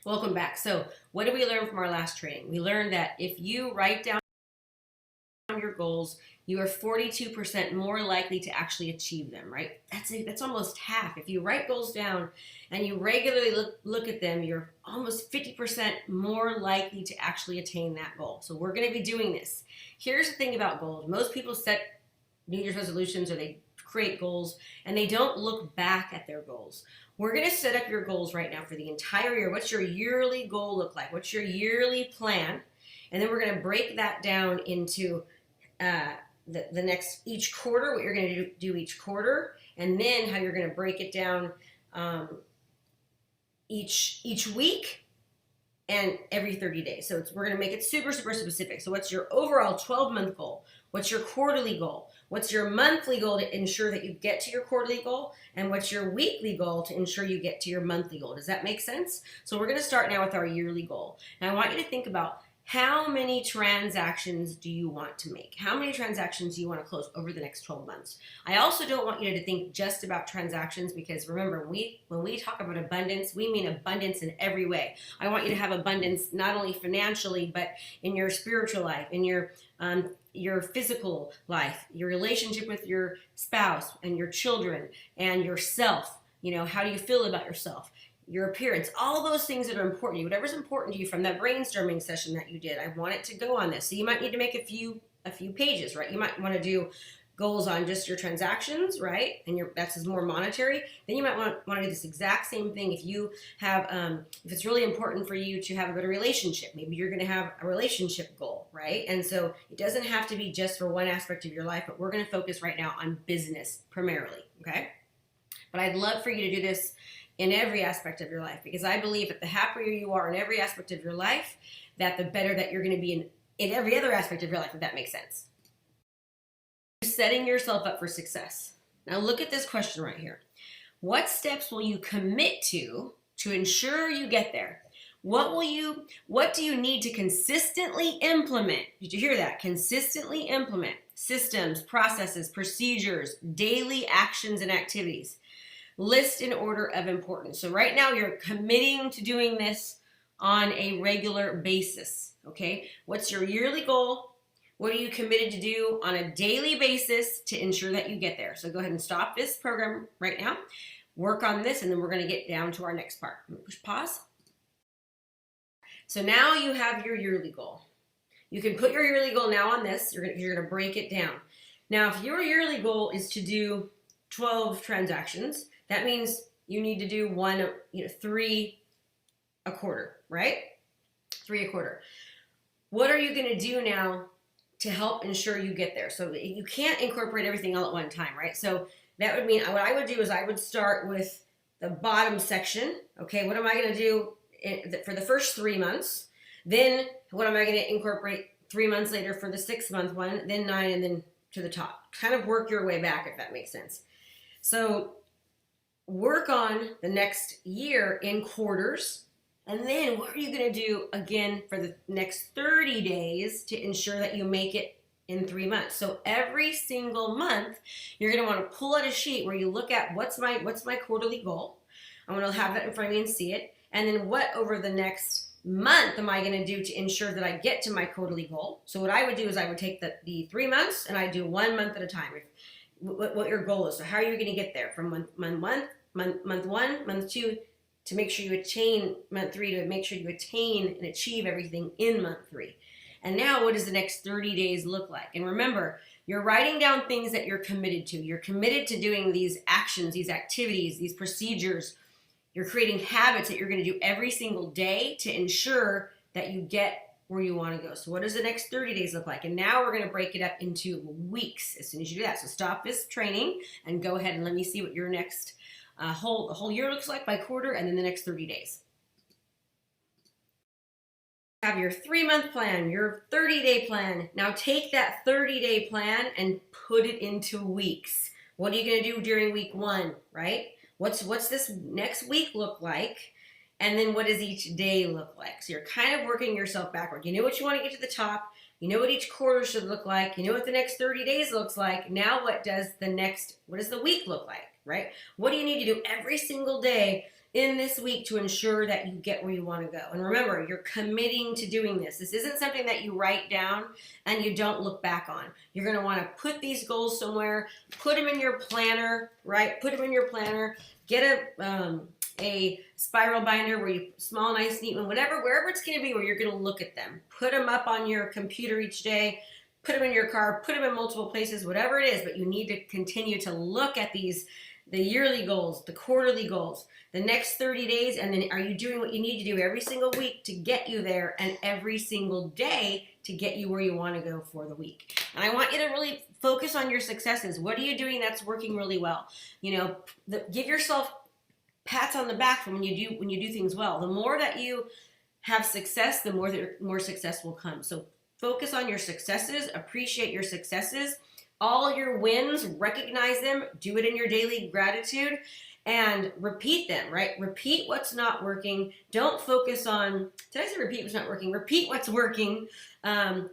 Welcome back. So what did we learn from our last training? We learned that if you write down your goals, you are 42% more likely to actually achieve them, right? That's almost half. If you write goals down and you regularly look at them, you're almost 50% more likely to actually attain that goal. So we're going to be doing this. Here's the thing about goals. Most people set New Year's resolutions or they create goals and they don't look back at their goals. We're going to set up your goals right now for the entire year. What's your yearly goal look like? What's your yearly plan? And then we're going to break that down into the next each quarter, what you're going to do each quarter, and then how you're going to break it down each week and every 30 days. So we're going to make it super specific. So what's your overall 12-month goal? What's your quarterly goal? What's your monthly goal to ensure that you get to your quarterly goal? And what's your weekly goal to ensure you get to your monthly goal? Does that make sense? So we're going to start now with our yearly goal. And I want you to think about how many transactions do you want to make? How many transactions do you want to close over the next 12 months? I also don't want you to think just about transactions because remember, when we talk about abundance, we mean abundance in every way. I want you to have abundance not only financially, but in your spiritual life, in your physical life, your relationship with your spouse and your children and yourself. You know, how do you feel about yourself? Your appearance, all those things that are important to you, whatever's important to you from that brainstorming session that you did. I want it to go on this. So you might need to make a few pages, right? You might want to do goals on just your transactions, right? And that's more monetary. Then you might want to do this exact same thing if you have, if it's really important for you to have a better relationship. Maybe you're going to have a relationship goal, right? And so it doesn't have to be just for one aspect of your life, but we're going to focus right now on business primarily, okay? But I'd love for you to do this in every aspect of your life, because I believe that the happier you are in every aspect of your life, that the better that you're going to be in every other aspect of your life, if that makes sense. Setting yourself up for success. Now look at this question right here. What steps will you commit to ensure you get there? What do you need to consistently implement? Did you hear that? Consistently implement systems, processes, procedures, daily actions and activities. List in order of importance. So right now you're committing to doing this on a regular basis, okay? What's your yearly goal? What are you committed to do on a daily basis to ensure that you get there? So go ahead and stop this program right now. Work on this, and then we're going to get down to our next part. Push pause. So now you have your yearly goal. You can put your yearly goal now on this. You're going to break it down. Now, if your yearly goal is to do 12 transactions, that means you need to do 3 a quarter, right? 3 a quarter. What are you going to do now to help ensure you get there? So you can't incorporate everything all at one time, right? So that would mean what I would do is I would start with the bottom section. Okay, what am I going to do for the first 3 months? Then what am I going to incorporate 3 months later for the 6-month one? Then 9, and then to the top. Kind of work your way back, if that makes sense. So work on the next year in quarters, and then what are you going to do again for the next 30 days to ensure that you make it in 3 months? So every single month, you're going to want to pull out a sheet where you look at what's my quarterly goal. I'm going to have that in front of me and see it, and then what over the next month am I going to do to ensure that I get to my quarterly goal? So what I would do is I would take the 3 months and I do 1 month at a time. What your goal is. So how are you going to get there from month 1, month 2, to make sure you attain month 3, to make sure you attain and achieve everything in month 3. And now what does the next 30 days look like? And remember, you're writing down things that you're committed to. You're committed to doing these actions, these activities, these procedures. You're creating habits that you're going to do every single day to ensure that you get where you want to go. So what does the next 30 days look like? And now we're going to break it up into weeks as soon as you do that. So stop this training and go ahead and let me see what your next whole year looks like by quarter, and then the next 30 days. Have your 3-month plan, your 30-day plan. Now take that 30-day plan and put it into weeks. What are you going to do during week 1, right? What's this next week look like? And then what does each day look like? So you're kind of working yourself backward. You know what you want to get to the top. You know what each quarter should look like. You know what the next 30 days looks like. Now what does the week look like, right? What do you need to do every single day in this week to ensure that you get where you want to go. And remember, you're committing to doing this. This isn't something that you write down and you don't look back on. You're going to want to put these goals somewhere, put them in your planner, right? Put them in your planner. Get a spiral binder where you small, nice, neat one, wherever it's going to be where you're going to look at them. Put them up on your computer each day. Put them in your car. Put them in multiple places, whatever it is. But you need to continue to look at these, the yearly goals, the quarterly goals, the next 30 days, and then are you doing what you need to do every single week to get you there, and every single day to get you where you want to go for the week. And I want you to really focus on your successes. What are you doing that's working really well? You know, give yourself pats on the back from when you do things well. The more that you have success, the more success will come. So focus on your successes, appreciate your successes, all your wins, recognize them, do it in your daily gratitude, and repeat them, right? Repeat what's not working. Don't focus on, did I say repeat what's not working? Repeat what's working.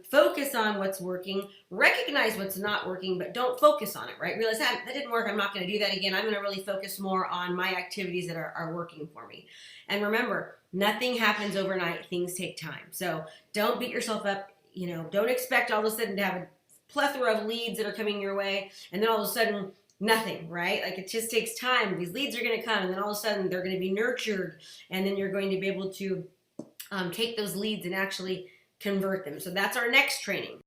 Focus on what's working. Recognize what's not working, but don't focus on it, right? Realize that didn't work. I'm not going to do that again. I'm going to really focus more on my activities that are working for me. And remember, nothing happens overnight. Things take time. So don't beat yourself up. You know, don't expect all of a sudden to have a plethora of leads that are coming your way, and then all of a sudden nothing, right? Like, it just takes time. These leads are going to come, and then all of a sudden they're going to be nurtured, and then you're going to be able to take those leads and actually convert them. So that's our next training.